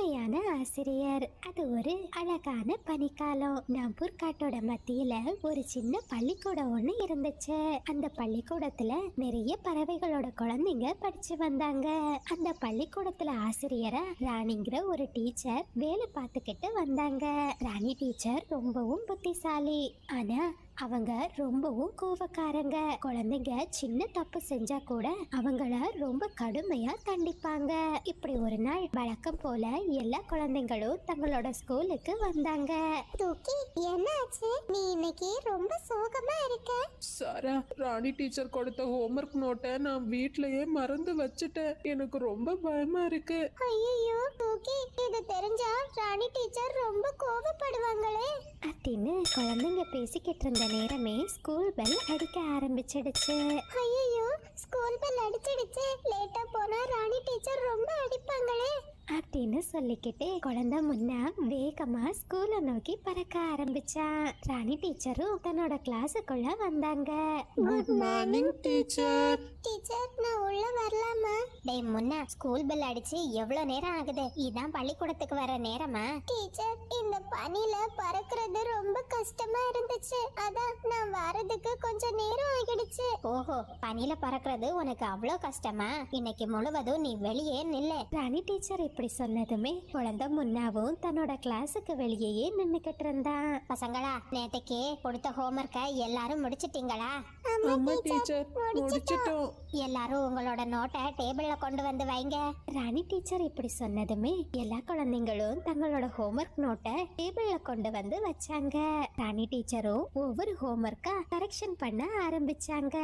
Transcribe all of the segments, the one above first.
அருமையான ஆசிரியர். அது ஒரு அழகான பனிக்காலம். நாம்பூர் காட்டோட மத்தியில ஒரு சின்ன பள்ளிக்கூடம் ஒண்ணு இருந்துச்சு. அந்த பள்ளிக்கூடத்துல நிறைய பறவைகளோட குழந்தைங்க படிச்சு வந்தாங்க. அந்த பள்ளிக்கூடத்துல ஆசிரியரா ராணிங்கிற ஒரு டீச்சர் வேலை பார்த்துக்கிட்டு வந்தாங்க. ராணி டீச்சர் ரொம்பவும் புத்திசாலி. ஆனா அவங்க ரொம்பவும் கோவக்காரங்க. குழந்தைங்க சின்ன தப்பு செஞ்சா கூட அவங்கள ரொம்ப கடுமையா தண்டிப்பாங்க. இப்படி ஒரு நாள் வழக்கம் போல எல்லா குழந்தைங்களும் தங்களோட ஸ்கூலுக்கு வந்தாங்க. தூக்கி, என்னாச்சு? நீ இன்னைக்கு ரொம்ப சோகமா இருக்க. சாரா, ராணி டீச்சர் கொடுத்த ஹோம்ஒர்க் நோட்டை நான் வீட்லயே மறந்து வச்சுட்டேன். எனக்கு ரொம்ப பயமா இருக்கு. ஐயோ தூக்கி, இது தெரிஞ்சா ராணி டீச்சர் ரொம்ப கோவப்படுவாங்களே அப்படின்னு குழந்தைங்க பேசிக்கிட்டு இருந்த நேரமே ஸ்கூல் பெல் அடிக்க ஆரம்பிச்சிடுச்சு. ஐயோ, ஸ்கூல் பெல் அடிச்சிடுச்சு. லேட்டா போனா ராணி டீச்சர் ரொம்ப அடிப்பாங்களே அப்படின்னு சொல்லிக்கிட்டு குழந்தை முன்ன வேகமா ஸ்கூலை நோக்கி பறக்க ஆரம்பிச்சான். ராணி டீச்சரும் தன்னோட கிளாஸுக்குள்ள வந்தாங்க. Good morning teacher. டீச்சர், நான் உள்ள வரலாமா? டேய் முன்ன, ஸ்கூல் பெல் அடிச்சு எவ்வளவு நேரம் ஆகுது? இதான் பள்ளிக்கூடத்துக்கு வர நேரமா? டீச்சர், இந்த பனில பறக்கிறது ரொம்ப கஷ்டமா இருந்துச்சு. அதான் நான் வரதுக்கு கொஞ்சம் நேரம் ஆகிடுச்சு. ஓஹோ, பனில பறக்கிறது உனக்கு அவ்வளவு கஷ்டமா? இன்னைக்கு முழுவதும் நீ வெளியே நில்லு. ராணி டீச்சர் இப்படி சொன்னதுமே குழந்தை முன்னாவும் தன்னோட கிளாஸுக்கு வெளியே நின்னுக்கிட்டு இருந்தான். பசங்களா, நேத்தைக்கு கொடுத்த ஹோம்ஒர்க்கை எல்லாரும் முடிச்சிட்டீங்களா? ஆமா டீச்சர், முடிச்சிட்டோம். எல்லாரும் உங்களோட நோட்டை டேபிள்ல கொண்டு வந்து வைங்க. ராணி டீச்சர் இப்படி சொன்னதுமே எல்லா குழந்தைங்களும் தங்களோட ஹோம்ஒர்க் நோட்டை டேபிள்ல கொண்டு வந்து வச்சாங்க. ராணி டீச்சரும் ஒவ்வொரு ஹோம்ஒர்க்கா கரெக்ஷன் பண்ண ஆரம்பிச்சாங்க.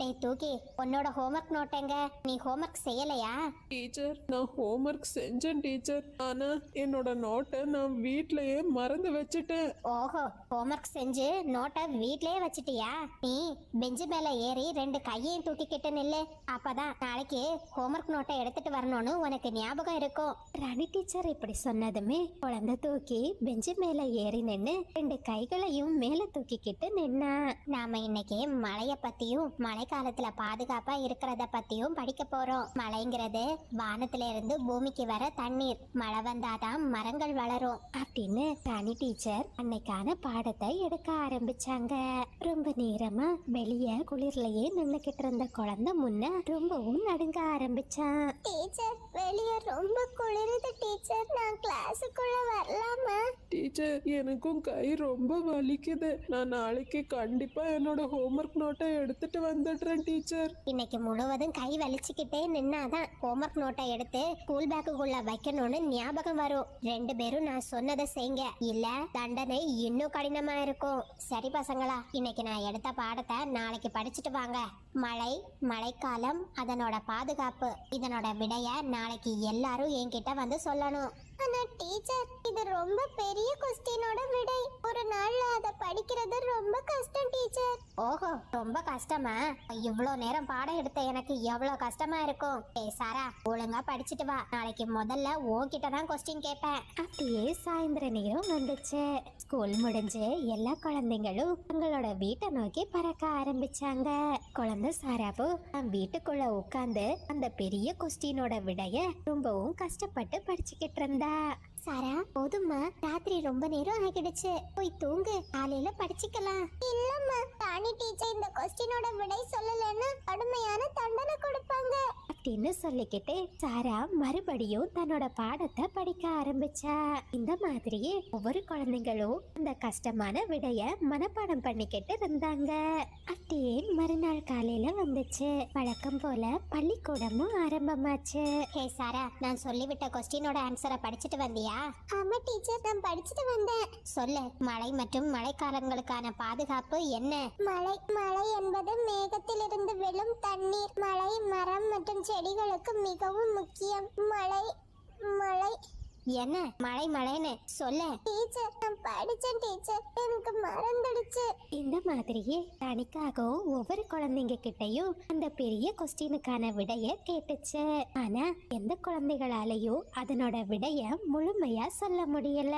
டேய் தூக்கி, உன்னோட ஹோம்ஒர்க் நோட்டங்க? நீ ஹோம்ஒர்க் செய்யலையா? டீச்சர், நான் ஹோம்ஒர்க் செஞ்சேன் டீச்சர். ஆனா என்னோட நோட்டை நான் வீட்லயே மறந்து வச்சுட்டேன். ஓஹோ, ஹோம்ஒர்க் செஞ்சு நோட்டை வீட்லயே வச்சிட்டியா? நீ பெஞ்சு மேல ஏறி 2 கையையும் தூக்கிக்கிட்டு நில்லு. அப்பதான் நாளைக்கு ஹோம்ஒர்க் நோட்டை எடுத்துட்டு வரணும்னு உனக்கு ஞாபகம் இருக்கும். ராணி டீச்சர் இப்படி சொன்னதுமே குழந்தை தூக்கி பெஞ்சு மேல ஏறி நின்னு 2 கைகளையும் மேல தூக்கிக்கிட்டு நின்னா. நாம இன்னைக்கு மழைய பத்தியும் மழை காலத்துல பாதுகாப்பா இருக்கிறத பத்தியும் படிக்க போறோம். மழைங்கிறது வானத்துல இருந்து பூமிக்கு வர தண்ணீர். மழை வந்தாதான் மரங்கள் வளரும் அப்படின்னு ராணி டீச்சர் அன்னைக்கான பாடத்தை எடுக்க ஆரம்பிச்சாங்க. ரொம்ப நேரமா வெளிய குளிர்லயே நின்னுக்கிட்டு இருந்த குழந்தை முன்ன ரொம்பவும் நடுங்க ஆரம்பிச்சான். டீச்சர், வெளியே ரொம்ப குளிருது டீச்சர். நான் கிளாஸுக்குள்ள வரலாமா? டீச்சர், எனக்கும் கை ரொம்ப வலிக்குது. நான் நாளைக்கு கண்டிப்பா என்னோட ஹோம்ஒர்க் நோட்டை எடுத்துட்டு வந்துடுறேன் டீச்சர். இன்னைக்கு முழுவதும் கை வலிச்சுக்கிட்டே நின்னாதான் ஹோம்ஒர்க் நோட்டை எடுத்து ஸ்கூல் பேக்குக்குள்ள வைக்கணும்னு ஞாபகம் வரும். 2 பேரும் நான் சொன்னதை செய்யுங்க, இல்ல தண்டனை இன்னும் கடினமா இருக்கும். சரி பசங்களா, இன்னைக்கு நான் எடுத்த பாடத்தை நாளைக்கு படிச்சுட்டு வாங்க. மழை, மழைக்காலம், அதனோட பாதுகாப்பு, இதனோட விடைய நாளைக்கு எல்லாரும் என்கிட்ட வந்து சொல்லணும். ஆனா டீச்சர், இது ரொம்ப பெரிய கொஸ்டினோட விடை. ஒரு நாள்ல அதை படிக்கிறது ரொம்ப கஷ்டம் டீச்சர். ஓஹோ, ரொம்ப கஷ்டமா? இவ்வளோ நேரம் பாடம் எடுத்த எனக்கு எவ்வளோ கஷ்டமா இருக்கும். ஏய் சாரா, ஒழுங்கா படிச்சுட்டு வா. நாளைக்கு முதல்ல உன்கிட்ட தான் கொஸ்டின் கேட்பேன். அப்படியே சாயந்தர நேரம் வந்துச்சு. ஸ்கூல் முடிஞ்சு எல்லா குழந்தைங்களும் தங்களோட வீட்டை நோக்கி பறக்க ஆரம்பிச்சாங்க. குழந்தை சாராவோ வீட்டுக்குள்ள உட்கார்ந்து அந்த பெரிய கொஸ்டினோட விடைய ரொம்பவும் கஷ்டப்பட்டு படிச்சுக்கிட்டு இருந்தா. சாரா, போதுமா, ராத்திரி ரொம்ப நேரம் ஆகிடுச்சு, போய் தூங்கு, காலையில படிச்சுக்கலாம். இல்லம்மா, ராணி டீச்சர் இந்த கொஸ்டினோட விடை சொல்லலன்னா கடுமையான தண்டனை கொடுப்பாங்க அப்படின்னு சொல்லிக்கிட்டு சாரா மறுபடியும் தன்னோட பாடத்தை படிக்க ஆரம்பிச்சா. இந்த மாதிரியே ஒவ்வொரு குழந்தைங்களும் அந்த கஷ்டமான விடைய மனப்பாடம் பண்ணிக்கிட்டு இருந்தாங்க. அப்படியே மறுநாள் காலையில வந்துச்சு. வழக்கம் போல பள்ளிக்கூடமும் ஆரம்பமாச்சு. ஹே சாரா, நான் சொல்லிவிட்ட கொஸ்டினோட ஆன்சரை படிச்சுட்டு வந்தியா? ஆமா டீச்சர், நான் படிச்சுட்டு வந்தேன். சொல்லு, மழை மற்றும் மழைக்காலங்களுக்கான பாதுகாப்பு என்ன? மழை என்பது மேகத்திலிருந்து விழும் தண்ணீர். மழை மரம் மற்றும் செடிகளுக்கு மிகவும் முக்கியம். மழை என்ன மழைன்னு சொல்லு. டீச்சர், நான் படிச்சேன் டீச்சர், எனக்கு மறந்துடுச்சு. இந்த மாதிரியே தனிக்காகவும் ஒவ்வொரு குழந்தைங்க கிட்டையும் அந்த பெரிய கொஸ்டினுக்கான விடைய கேட்டுச்சு. ஆனா எந்த குழந்தைகளாலையும் அதனோட விடைய முழுமையா சொல்ல முடியல.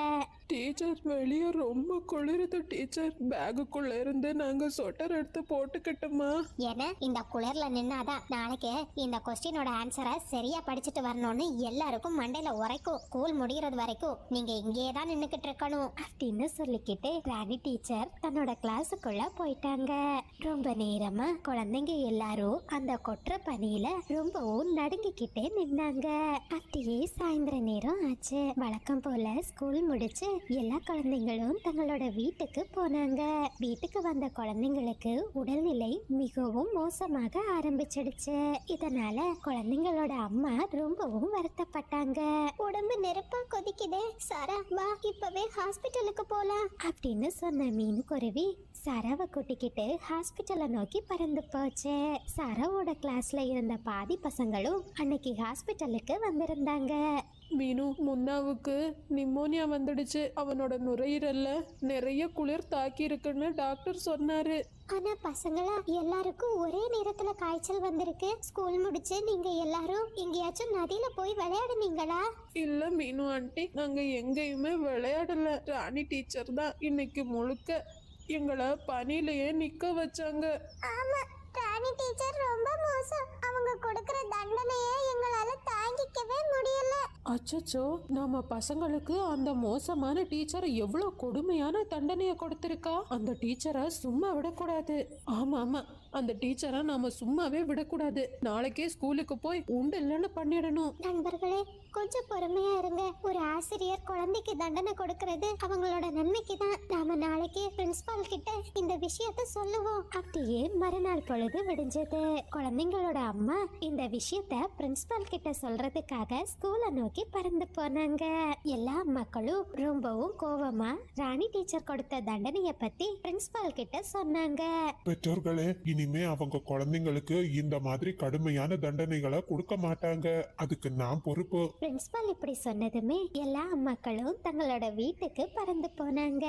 டீச்சர், வெளியே ரொம்ப குளிருது டீச்சர். பேகுக்குள்ள இருந்து நாங்க சொட்டர் எடுத்து போட்டுக்கிட்டோமா? ஏன்னா இந்த குளிர்ல நின்னாதான் நாளைக்கு இந்த கொஸ்டினோட ஆன்சரை சரியா படிச்சுட்டு வரணும்னு எல்லாருக்கும் மண்டையில உரைக்கும். ஸ்கூல் முடியறது வரைக்கும் நீங்க இங்கேயே தான் நின்னுக்கிட்டு இருக்கணும் அப்படின்னு சொல்லிக்கிட்டு ராணி டீச்சர் தன்னோட கிளாஸுக்குள்ள போயிட்டாங்க. ரொம்ப நேரமா குழந்தைங்க எல்லாரும் அந்த கொற்ற பனியில ரொம்பவும் நடுங்கிக்கிட்டே நின்னாங்க. அப்படியே சாயந்தர நேரம் ஆச்சு. வழக்கம் போல ஸ்கூல் முடிச்சு எல்லா குழந்தைங்களும் தங்களோட வீட்டுக்கு போனாங்க. வீட்டுக்கு வந்த குழந்தைங்களுக்கு உடல்நிலை மிகவும் மோசமாக ஆரம்பிச்சிடுச்சு. இதனால குழந்தைங்களோட அம்மா ரொம்பவும் வருத்தப்பட்டாங்க. உடம்பு நெருப்பா கொதிக்குதே சாரா, வா இப்பவே ஹாஸ்பிட்டலுக்கு போலாம் அப்படின்னு சொன்ன மீன் குருவி சராவை கூட்டிக்கிட்டு ஹாஸ்பிட்டலை நோக்கி பறந்து போச்சு. சராவோட கிளாஸ்ல இருந்த பாதி பசங்களும் அன்னைக்கு ஹாஸ்பிட்டலுக்கு வந்திருந்தாங்க. மீனு, முன்னாவுக்கு நிமோனியா வந்துடுச்சு. அவனோட நுரையீரல்ல நிறைய குளிர் தாக்கி இருக்குன்னு டாக்டர் சொன்னாரு. ஆனா பசங்களா, எல்லாருக்கும் ஒரே நேரத்துல காய்ச்சல் வந்திருக்கு. ஸ்கூல் முடிச்சு நீங்க எல்லாரும் எங்கேயாச்சும் நதியில போய் விளையாடுனீங்களா? இல்ல மீனு ஆண்டி, நாங்க எங்கேயுமே விளையாடல. ராணி டீச்சர் தான் இன்னைக்கு முழுக்க எங்களை பனியிலேயே நிக்க வச்சாங்க. ஆமா, ராணி டீச்சர் ரொம்ப மோசம். அவங்க கொடுக்கிற தண்டனையை எங்களால தாங்கிக்கவே முடியல. அச்சச்சோ, நம்ம பசங்களுக்கு அந்த மோசமான டீச்சர் எவ்வளவு கொடுமையான தண்டனையை கொடுத்திருக்கா. அந்த டீச்சரை சும்மா விடக்கூடாது. ஆமா ஆமா, அந்த டீச்சரை நாம சும்மாவே விடக்கூடாது. நாளைக்கே ஸ்கூலுக்கு போய் உண்டு இல்லைன்னு பண்ணிடணும். நண்பர்களே, கொஞ்சம் பொறுமையா இருங்க. ஒரு ஆசிரியர் குழந்தைக்கு தண்டனை கொடுக்கறது அவங்களோட நன்மைக்கு தான். நாம நாளைக்கு பிரின்சிபால் கிட்ட இந்த விஷயத்த சொல்லுவோம். அப்படியே மறுநாள் பொழுது விடிஞ்சது. குழந்தைங்களோட அம்மா இந்த விஷயத்த பிரின்சிபால் கிட்ட சொல்றதுக்காக ஸ்கூலை நோக்கி பறந்து போனாங்க. எல்லா மக்களும் ரொம்பவும் கோவமா ராணி டீச்சர் கொடுத்த தண்டனைய பத்தி பிரின்சிபால் கிட்ட சொன்னாங்க. பெற்றோர்களே, இனிமே அவங்க குழந்தைங்களுக்கு இந்த மாதிரி கடுமையான தண்டனைகளை கொடுக்க மாட்டாங்க. அதுக்கு நான் பொறுப்பு. பிரின்சிபால் இப்படி சொன்னதுமே எல்லா மக்களும் தங்களோட வீட்டுக்கு பறந்து போனாங்க.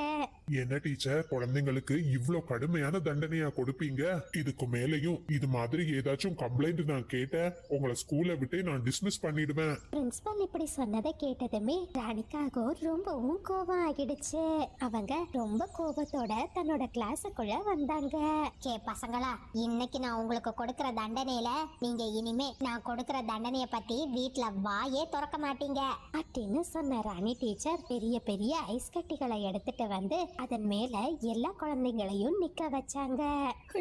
என்ன டீச்சர், குழந்தைங்களுக்கு இவ்ளோ கடுமையான தண்டனையா கொடுப்பீங்க? இதுக்கு மேலையும் இது மாதிரி ஏதாச்சும் கம்ப்ளைண்ட் நான் கேட்டேன், உங்களை ஸ்கூலை விட்டு நான் டிஸ்மிஸ் பண்ணிடுவேன். பிரின்சிபால் இப்படி சொன்னதை கேட்டதுமே ராணிக்காக ரொம்பவும் கோபம் ஆகிடுச்சு. அவங்க ரொம்ப கோபத்தோட தன்னோட கிளாஸுக்குள்ள வந்தாங்க. கே பசங்களா, இன்னைக்கு நான் உங்களுக்கு கொடுக்கிற தண்டனையில நீங்க இனிமே நான் கொடுக்கிற தண்டனைய பத்தி வீட்ல வாயே திறக்க மாட்டீங்க அப்படின்னு சொன்ன ராணி டீச்சர் பெரிய பெரிய ஐஸ் கட்டிகளை எடுத்துட்டு வந்து அதன் மேல எல்லா குழந்தைங்களையும் நிக்க வச்சாங்க.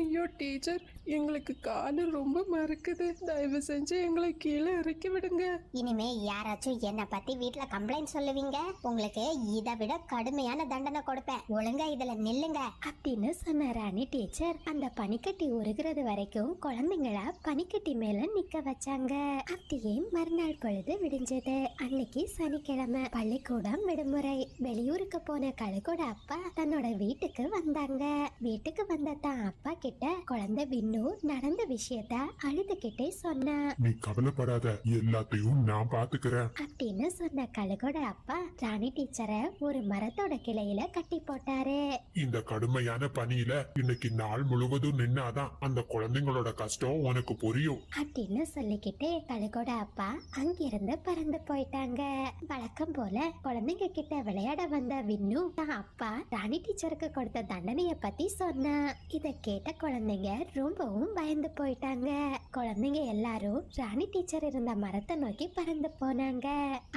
ஐயோ டீச்சர், எங்களுக்கு காலு ரொம்ப மறுக்குது. தயவு செஞ்சு எங்களை கீழே இறக்கி விடுங்க. இனிமே யாராச்சும் என்ன பத்தி வீட்ல கம்ப்ளைண்ட் சொல்லுவீங்க, உங்களுக்கு இதை விட கடுமையான தண்டனை கொடுப்பேன். ஒழுங்கா இதுல நில்லுங்க அப்படின்னு சொன்ன ராணி டீச்சர் அந்த பனிக்கட்டி உருகிறது வரைக்கும் குழந்தைங்கள பனிக்கட்டி மேல நிக்க வச்சாங்க. அப்படியே மறுநாள் பொழுது விடிஞ்சது. அன்னைக்கு சனிக்கிழமை, பள்ளிக்கூடம் விடுமுறை. வெளியூருக்கு போன கழுகோட அப்பா தன்னோட வீட்டுக்கு வந்தாங்க. வீட்டுக்கு வந்த தான் அப்பா கிட்ட குழந்தை விண்ணு நடந்த விஷயத்த அழுதுகிட்டே சொன்னா. நீ கவலைப்படாத, எல்லாத்தையும் நான் பாத்துக்கிறேன் அப்படின்னு சொன்ன கழுகோட அப்பா ராணி டீச்சரை ஒரு மரத்தோட கிளையில கட்டி போட்டாரு. இந்த கடுமையான பனியில இன்னைக்கு நாள் முழுவதும் நின்னாதான் அந்த குழந்தைங்களோட கஷ்டம் உனக்கு புரியும் அப்படின்னு சொல்லிக்கிட்டு கழுகோட அப்பா அங்கிருந்து பறந்து போயிட்டாங்க. வழக்கம் போல குழந்தைங்க கிட்ட விளையாட வந்த விண்ணு தான் அப்பா ராணி டீச்சருக்கு கொடுத்த தண்டனைய பத்தி சொன்னா. இத கேட்ட குழந்தைங்க ரொம்பவும் பயந்து போயிட்டாங்க. குழந்தைங்க எல்லாரும் ராணி டீச்சர் இருந்த மரத்தை நோக்கி பறந்து போனாங்க.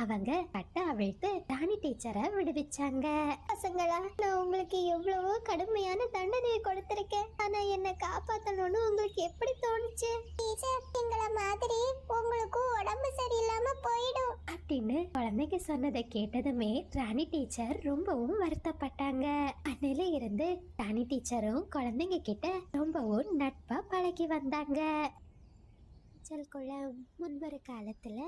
அவங்க கட்ட அவிழ்த்து ராணி டீச்சரை விடுவிச்சாங்க. பசங்களா, நான் உங்களுக்கு எவ்வளவோ கடுமையான தண்டனையை கொடுத்திருக்கேன். ஆனா என்ன காப்பாத்தணும்னு உங்களுக்கு எப்படி தோணுச்சு? டீச்சர், எங்கள மாதிரி உங்களுக்கும் உடம்பு சரியில்லாம போயிடும் அப்படின்னு குழந்தைங்க சொன்னதை கேட்டதுமே ராணி டீச்சர் ரொம்பவும் வருத்தப்பட்டாங்க. அன்னையில இருந்து ராணி டீச்சரும் குழந்தைங்க கிட்ட ரொம்பவும் நட்பா பழகி வந்தாங்க. குளம் முன்பொரு காலத்துல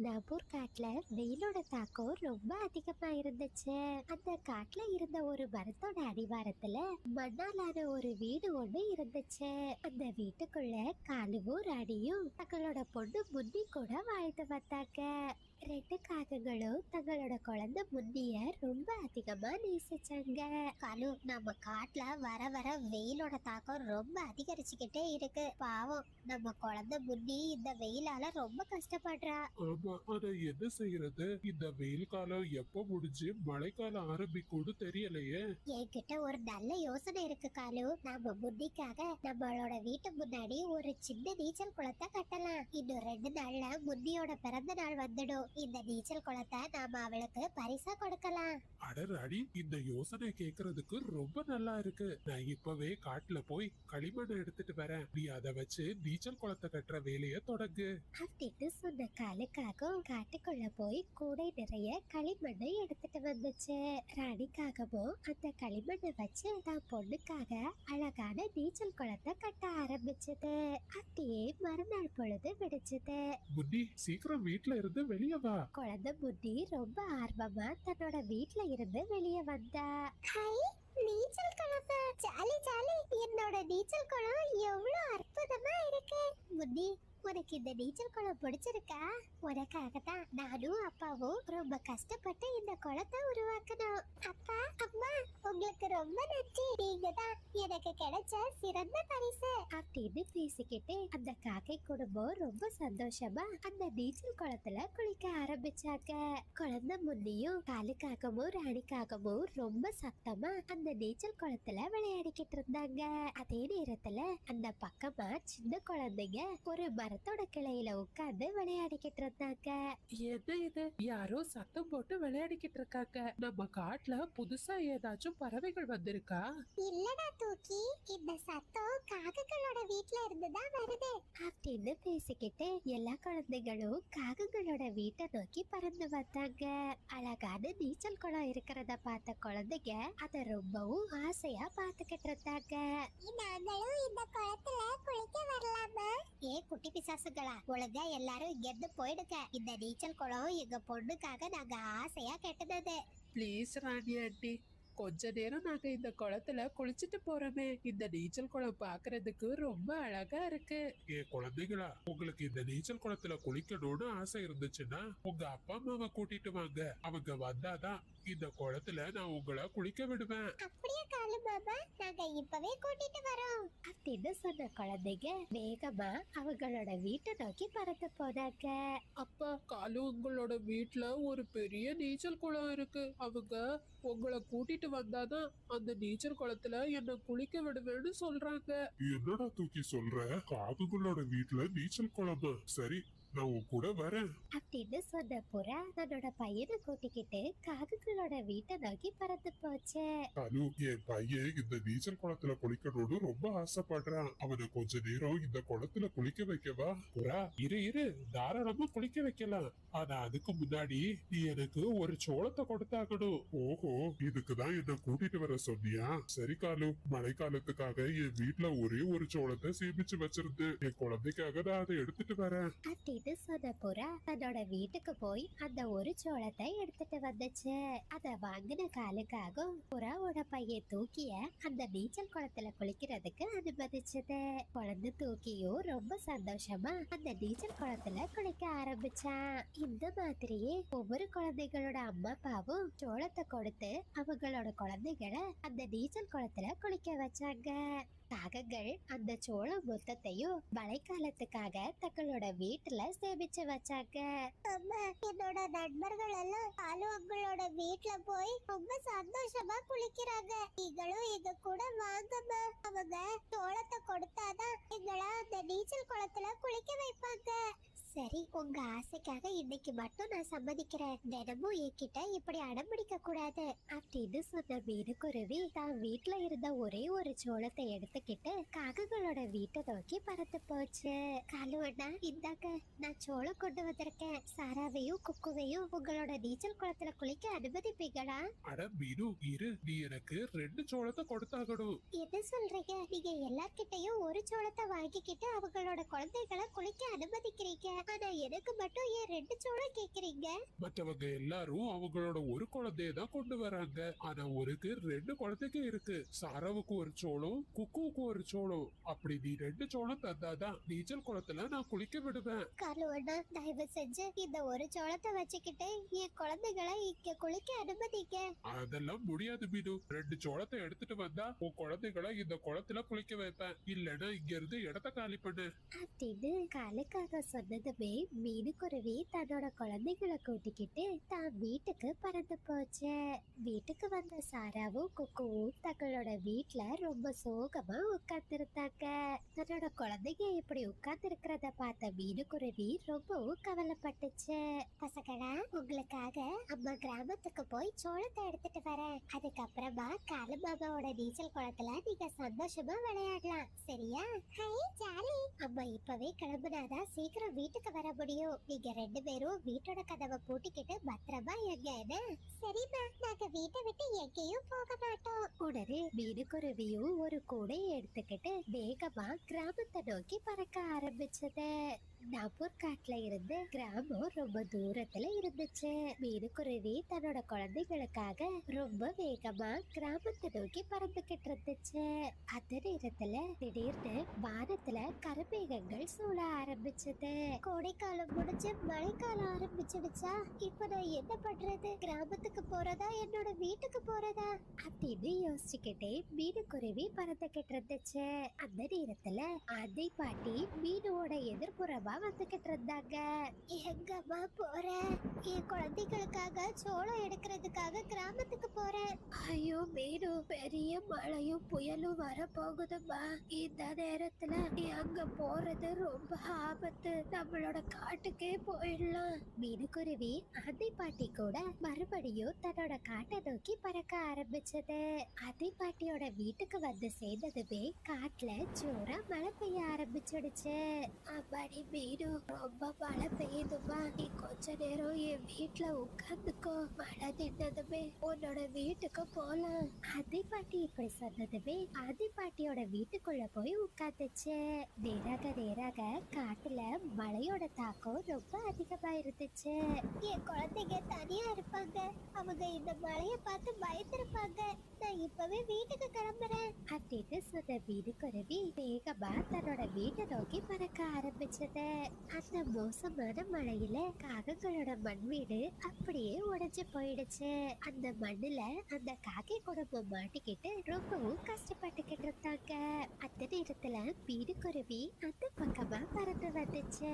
நாபூர் காட்டுல வெயிலோட தாக்கம் ரொம்ப அதிகமா இருந்துச்சு. அந்த காட்டுல இருந்த ஒரு மரத்தோட அடிவாரத்துல மண்ணாலான ஒரு வீடு ஒண்ணு இருந்துச்சு. அந்த வீட்டுக்குள்ள காலுவும் ராணியும் தங்களோட பொண்ணு முன்னி கூட வாழ்ந்து வந்தாங்க. ரெண்டு காகங்களும் தங்களோட குழந்தை முன்னிய ரொம்ப அதிகமா நேசிச்சாங்க. காலு, நம்ம காட்டுல வர வர வெயிலோட தாக்கம் ரொம்ப அதிகரிச்சுக்கிட்டே இருக்கு. பாவம், நம்ம குழந்தை முன்னி இந்த வெயிலால ரொம்ப கஷ்டப்படுறா. ஆமா, அத என்ன செய்யறது? இந்த வெயில் காலம் எப்ப முடிஞ்சு மழைக்காலம் ஆரம்பிக்கும்னு தெரியலையே. என்கிட்ட ஒரு நல்ல யோசனை இருக்கு காலு. நம்ம புத்திக்காக நம்மளோட வீட்டு முன்னாடி ஒரு சின்ன நீச்சல் குளத்தை கட்டலாம். இன்னும் 2 நாள்ல முந்தியோட பிறந்த நாள் வந்துடும். இந்த நீச்சல் குளத்தை நாம அவளுக்கு பரிசா கொடுக்கலாம். அடராடி, இந்த யோசனை கேக்குறதுக்கு ரொம்ப நல்லா இருக்கு. நான் இப்பவே காட்டுல போய் களிமண்ணை எடுத்துட்டு வரேன். நீ அதை வச்சு நீச்சல் குளத்தை கட்டுற வேலைய தொடங்கு. அப்படின்னு சொன்ன காலுக்காகவும் காட்டுக்குள்ள போய் கூடை நிறைய களிமண்ணை எடுத்துட்டு வந்துச்சு. ராணிக்காகவும் அந்த களிமண்ணை வச்சு தான் பொண்ணுக்காக அழகான நீச்சல் குளத்தை கட்ட ஆரம்பிச்சது. அப்படியே மறுநாள் பொழுது விடிச்சது. புத்தி, சீக்கிரம் வீட்ல இருந்து வெளியே வா. குழந்தை புத்தி ரொம்ப ஆர்வமா தன்னோட வீட்ல இருந்து வெளியே வந்தா. நீச்சல் குளம், ஜாலி ஜாலி. என்னோட நீச்சல் குளம் எவ்வளவு அற்புதமா இருக்கு. புத்தி, உனக்கு இந்த நீச்சல் குளம் பிடிச்சிருக்கா? உனக்காக தான் நானும் அப்பாவும் ரொம்ப கஷ்டப்பட்டு இந்த குளத்தை உருவாக்கணும். அப்பா, அம்மா, உங்களுக்கு ரொம்ப நன்றி. நீங்க தான் எனக்கு கிடைச்ச சிறந்த பரிசு. அப்படின்னு பேசிக்கிட்டு அந்த காக்கை குடும்பம் ரொம்ப சந்தோஷமா அந்த நீச்சல் குளத்துல குளிக்க ஆரம்பிச்சாங்க. குழந்தை முன்னியும் காலுக்காகவும் ராணிக்காகவும் ரொம்ப சத்தமா அந்த நீச்சல் குளத்துல விளையாடிக்கிட்டு இருந்தாங்க. அதே நேரத்துல அந்த பக்கமா சின்ன குழந்தைங்க ஒரு மரத்தோட கிளையில உட்கார்ந்து விளையாடிக்கிட்டு இருந்தாங்க. என்ன இது? யாரோ சத்தம் போட்டு விளையாடிக்கிட்டு இருக்காங்க. நம்ம காட்டுல புதுசா ஏதாச்சும் பறவைகள் வந்திருக்கா? இல்லடா தூக்கி, இந்த சத்தம் காகங்களோட வீட்ல இருந்து தான் வருது. அப்படின்னு பேசிக்கிட்டு எல்லா குழந்தைகளும் காகங்களோட வீட்டை நோக்கி பறந்து வந்தாங்க. அழகான நீச்சல் குளம் இருக்கிறத பார்த்த குழந்தைங்க அதை ரொம்பவும் ஆசையா பார்த்துக்கிட்டு இருந்தாங்க. நாங்களும் இந்த குளத்துல குளிக்க வரலாமா? ஏ குட்டி பிசாசுகளா, ஒழுங்கா எல்லாரும் இங்க இருந்து போயிடுங்க. இந்த நீச்சல் குளம் எங்க பொண்ணுக்காக நாங்க ஆசையா கெட்டது. ப்ளீஸ் ராணி ஆண்டி, கொஞ்ச நேரம் நாங்க இந்த குளத்துல குளிச்சுட்டு போறோமே. இந்த நீச்சல் குளம் பாக்குறதுக்கு ரொம்ப அழகா இருக்கு. குழந்தைகளா, உங்களுக்கு இந்த நீச்சல் குளத்துல குளிக்கணும்னு ஆசை இருந்துச்சுன்னா உங்க அப்பா அம்மாவை கூட்டிட்டு வாங்க. அவங்க வந்தாதான் இந்த குளத்துல நான் உங்களை குளிக்க விடுவேன். அப்படியே காலு மாமா, நாங்க இப்பவே கூட்டிட்டு வரோம். அப்படின்னு சொன்ன குழந்தைங்க வேகமா அவங்களோட வீட்டை நோக்கி பறந்து போனாங்க. அப்பா, காலு, உங்களோட வீட்ல ஒரு பெரிய நீச்சல் குளம் இருக்கு. அவங்க உங்களை கூட்டிட்டு வந்தாதான் அந்த நீச்சல் குளத்துல என்ன குளிக்க விடுவேன்னு சொல்றாங்க. என்னடா தூக்கி சொல்ற? காதுகளோட வீட்டுல நீச்சல் குளமா? சரி, நான் உன் கூட வரேன். அப்படின்னு சொன்ன புறா தன்னோட பையனை கூட்டிக்கிட்டு காகங்களோட வீட்டை நோக்கி பறந்து போச்சு. அனு, என் பையன் இந்த நீச்சல் குளத்துல குளிக்கணும்னு ரொம்ப ஆசைப்படுறான். அவனை கொஞ்ச நேரம் இந்த குளத்துல குளிக்க வைக்கவா? புறா, இரு, தாராளமா குளிக்க வைக்கலாம். ஆனா அதுக்கு முன்னாடி நீ எனக்கு ஒரு சோளத்தை கொடுத்தாகணும். ஓஹோ, இதுக்குதான் என்ன கூட்டிட்டு வர சொன்னியா? சரி காலு, மழைக்காலத்துக்காக என் வீட்டுல ஒரே ஒரு சோளத்தை சேமிச்சு வச்சிருந்து என் குழந்தைக்காக நான் அதை எடுத்துட்டு வரேன். அப்படின்னு சொன்ன புறா தன்னோட வீட்டுக்கு போய் அந்த ஒரு சோளத்தை எடுத்துட்டு வந்துச்சு. அத வாங்கின காலுக்காக புறாவோட பையன் தூக்கிய அந்த நீச்சல் குளத்துல குளிக்கிறதுக்கு அனுமதிச்சது. குழந்தை தூக்கியும் ரொம்ப சந்தோஷமா அந்த நீச்சல் குளத்துல குளிக்க ஆரம்பிச்சான். இந்த மாதிரியே ஒவ்வொரு குழந்தைகளோட அம்மா அப்பாவும் சோளத்தை கொடுத்து அவங்களோட குழந்தைகளை அந்த நீச்சல் குளத்துல குளிக்க வச்சாங்க. காகங்கள் அந்த சோளம் மொத்தத்தையும் மழைக்காலத்துக்காக தங்களோட வீட்டுல சேமிச்சு வச்சாங்க. என்னோட நண்பர்கள் எல்லாம் அவங்களோட வீட்டுல போய் ரொம்ப சந்தோஷமா குளிக்கிறாங்க. நீங்களும் எங்க கூட வாங்கம்மா. அவங்க சோளத்தை கொடுத்தாதான் எங்களை அந்த நீச்சல் குளத்துல குளிக்க வைப்பாங்க. சரி, உங்க ஆசைக்காக இன்னைக்கு மட்டும் நான் சம்மதிக்கிறேன். தினமும் என்கிட்ட இப்படி அடம்பிடிக்க கூடாது. அப்படின்னு சொன்ன மீனுக்குருவி தான் வீட்டுல இருந்த ஒரே ஒரு சோளத்தை எடுத்துக்கிட்டு காகங்களோட வீட்டை நோக்கி பறந்து போச்சு. காலுவண்ணா, இந்தாங்க, நான் சோளம் கொண்டு வந்திருக்கேன். சாராவையும் குக்குவையும் உங்களோட நீச்சல் குளத்துல குளிக்க அனுமதிப்பீங்களா? அட மீனு, இரு, நீ எனக்கு 2 சோளத்தை கொடுத்தாகணும். என்ன சொல்றீங்க? நீங்க எல்லார்கிட்டயும் ஒரு சோளத்தை வாங்கிக்கிட்டு அவங்களோட குழந்தைகளை குளிக்க அனுமதிக்கிறீங்க. ஆனா எனக்கு மட்டும் ஏன் 2 சோளம் கேக்குறீங்க? மற்றவங்க எல்லாரும் அவங்களோட ஒரு குழந்தைய தான் கொண்டு வராங்க. ஆனா ஒருக்கு 2 குழந்தைங்க இருக்கு. சாராவுக்கு ஒரு சோளம், குக்குவுக்கு ஒரு சோளம். அப்படி நீ 2 சோளம் தந்தாதான் நீச்சல் குளத்துல நான் குளிக்க விடுவேன். காலுவண்ணா, தயவு செஞ்சு இந்த ஒரு சோளத்தை வச்சுக்கிட்டு என் குழந்தைகளை இங்க குளிக்க அனுமதிங்க. அதெல்லாம் முடியாது மீனு. 2 சோளத்தை எடுத்துட்டு வந்தா உன் குழந்தைகளை இந்த குளத்துல குளிக்க வைப்பேன். இல்லன்னா இங்க இருந்து இடத்த காலி பண்ணு. அப்படின்னு காலுக்காக சொன்னதுமே மீனுக்குருவி தன்னோட குழந்தைகளை கூட்டிக்கிட்டு தான் வீட்டுக்கு பறந்து போச்சு. வீட்டுக்கு வந்த சாராவும் குக்குவும் தங்களோட வீட்ல ரொம்ப சோகமா உட்கார்ந்துருந்தாங்க. தன்னோட குழந்தைங்க இப்படி உட்கார்ந்து இருக்கிறத பார்த்த மீனுக்குருவி ரொம்பவும் கவலைப்பட்டுச்சு. பசங்களா, உங்களுக்காக அம்மா கிராமத்துக்கு போய் சோளத்தை எடுத்துட்டு வரேன். அதுக்கப்புறமா காலமாமாவோட நீச்சல் குளத்துல நீங்க சந்தோஷமா விளையாடலாம், சரியா? Hi jolly. அம்மா இப்பவே கிளம்புனாதான் சீக்கிரம் வீட்டுக்கு வர முடியும். நீங்க 2 பேரும் வீட்டோட கதவை பூட்டிக்கிட்டு பத்திரமா இருங்க. என்ன? சரிம்மா, நாங்க வீட்டை விட்டு எங்கேயும் போக மாட்டோம். உடனே மீனுக்குருவியும் ஒரு கூடையை எடுத்துக்கிட்டு வேகமா கிராமத்தை நோக்கி பறக்க ஆரம்பிச்சது. நாப்பூர் காட்டுல இருந்து கிராமம் ரொம்ப தூரத்துல இருந்துச்சு. மீனுக்குருவி தன்னோட குழந்தைகளுக்காக ரொம்ப வேகமா கிராமத்தை நோக்கி பறந்துகிட்டு இருந்துச்சு. அந்த நேரத்துல திடீர்னு வானத்துல கருமேகங்கள் சூழ ஆரம்பிச்சது. கோடைக்காலம் முடிஞ்சு மழைக்காலம் ஆரம்பிச்சிடுச்சா? இப்ப நான் என்ன பண்றது? கிராமத்துக்கு போறதா என்னோட வீட்டுக்கு போறதா அப்படின்னு யோசிச்சுக்கிட்டே மீனுக்குருவி பறந்துகிட்டு இருந்துச்சு. அந்த நேரத்துல அன்னை பாட்டி மீனோட எதிர்ப்புறமா வந்துகிட்டு இருந்தாங்க. எங்கம்மா போற? என் குழந்தைகளுக்காக சோளம் எடுக்கிறதுக்காக கிராமத்துக்கு போறேன். ஐயோ மீனு, பெரிய மழையும் புயலும் வர போகுதுமா. இந்த நேரத்துல நீ அங்க போறது ரொம்ப ஆபத்து. நம்மளோட காட்டுக்கே போயிடலாம். மீனுக்குருவி அன்னை பாட்டி கூட மறுபடியும் தன்னோட காட்டை நோக்கி பறக்க ஆரம்பிச்சது. அன்னை பாட்டியோட வீட்டுக்கு வந்து சேர்ந்ததுமே காட்டுல ஜோரா மழை பெய்ய ஆரம்பிச்சிடுச்சு. அம்மாடி மீனு, ரொம்ப மழை பெய்யுதுமா. நீ கொஞ்ச நேரம் என் வீட்டுல உட்கார்ந்துக்கோ. மழை நின்னதுமே உன்னோட வீட்டுக்கு போலாம். அன்னை பாட்டி இப்படி சொன்னதுமே அன்னை பாட்டியோட வீட்டுக்குள்ள போய் உட்காந்துச்சு. நேராக காட்டுல மழையோட தாக்கம் ரொம்ப அதிகமா இருந்துச்சு. என் குழந்தைங்க தனியா இருப்பாங்க. அவங்க இந்த மழைய பார்த்து பயந்துருப்பாங்க. நான் இப்பவே வீட்டுக்கு கிளம்புறேன் அப்படின்னு சொன்ன மீனுக்குருவி வேகமா தன்னோட வீட்டை நோக்கி பறக்க ஆரம்பிச்சது. அந்த மோசமான மழையில காகங்களோட மண் வீடு அப்படியே உடைஞ்சு போயிடுச்சு. அந்த மண்ணுல அந்த காக்கை குடும்பம் மாட்டிக்கிட்டு ரொம்பவும் கஷ்டப்பட்டுக்கிட்டு இருந்தாங்க. அந்த நேரத்துல மீனுக்குருவி அந்த பக்கமா பறந்து வந்துச்சு.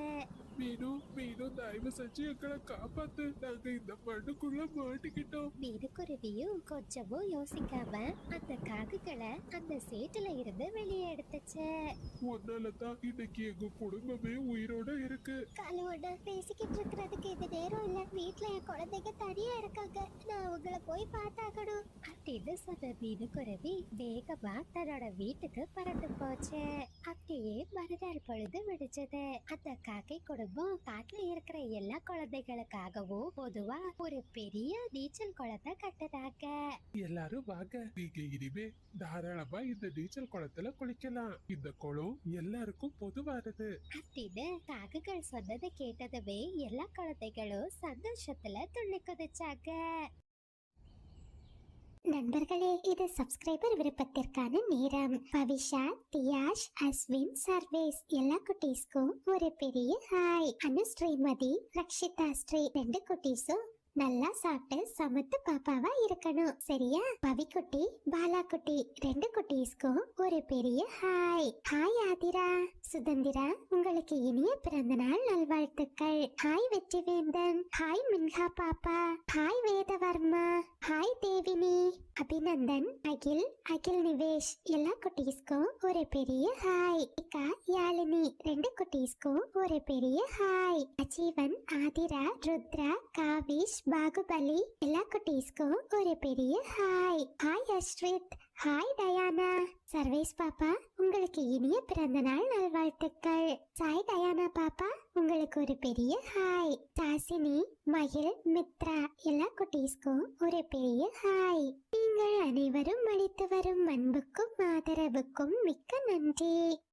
மீனு, மீனு, தயவு செஞ்சு எங்களை காப்பாத்து. நாங்க இந்த மண்ணுக்குள்ள மாட்டிக்கிட்டோம். மீனுக்குருவியும் கொஞ்சமும் யோசிக்காம அந்த காகுகளை அந்த சேட்டுல இருந்து வெளியே எடுத்துச்சு. உன்னாலதான் இன்னைக்கு எங்க குடும்பமே உயிரோட இருக்கு. கழுவட பேசிக்கிட்டு இருக்கிறதுக்கு இது நேரம் இல்ல. வீட்டுல என் குழந்தைங்க தனியா இருக்காங்க. நான் அவங்கள போய் பார்த்தாகணும் அப்படின்னு சொன்ன மீனுக்குருவி வேகமா தன்னோட வீட்டுக்கு பறந்து போச்சு. அப்படியே மறுநாள் பொழுது விடிச்சது. அந்த காக்கை குடும்பம் காட்டுல இருக்கிற எல்லா குழந்தைகளுக்காகவும் பொதுவா ஒரு பெரிய நீச்சல் குளத்தை கட்டுறாங்க. எல்லாரும் வாங்க, நீங்க இனிமே தாராளமா இந்த நீச்சல் குளத்துல குளிக்கலாம். இந்த குளம் எல்லாருக்கும் பொதுவானது அப்படின்னு காக்குகள் சொன்னதை கேட்டதுமே எல்லா குழந்தைகளும் சந்தோஷத்துல துள்ளி குதிச்சாங்க. நண்பர்களே, இது சப்ஸ்கிரைபர் விருப்பத்திற்கான நேரம். பவிஷா, தியாஷ், அஸ்வின், சர்வேஸ் எல்லா குட்டீஸ்க்கும் ஒரு பெரிய ஹாய். அனுஸ்ரீமதி, ரக்ஷிதா ஸ்ரீ 2 குட்டீஸும் நல்லா சாப்பிட்டு சமத்து பாப்பாவா இருக்கணும், சரியா? பவிக்குட்டி, பாலா குட்டி 2 குட்டீஸ்க்கும் ஒரு பெரிய ஹாய். ஹாய் ஆதிரா, சுதந்திரா, உங்களுக்கு இனிய பிறந்த நாள் நல்வாழ்த்துக்கள். ஹாய் வெற்றிவேந்தன், ஹாய் மின்ஹா பாப்பா, ஹாய் வேதவர்மா, ஹாய் தேவினி, அபிநந்தன், அகில் நிவேஷ் எல்லா குட்டீஸ்க்கும் ஒரு பெரிய ஹாய். இக்கா, யாழினி 2 குட்டீஸ்க்கும் ஒரு பெரிய ஹாய். அஜீவன், ஆதிரா, ருத்ரா, காவிஷ், பாகுபலி எல்லா குட்டீஸ்க்கும் ஒரு பெரிய hi. Hi Ashrith, hi Diana. Sarvesh பாப்பா, உங்களுக்கு இனிய பிறந்த நாள் நல்வாழ்த்துக்கள். சாய் டயானா பாப்பா, உங்களுக்கு ஒரு பெரிய ஹாய். சாசினி, மகிழ், மித்ரா எல்லா குட்டீஸ்க்கும் ஒரு பெரிய ஹாய். நீங்கள் அனைவரும் அளித்து வரும் அன்புக்கும் ஆதரவுக்கும் மிக்க நன்றி.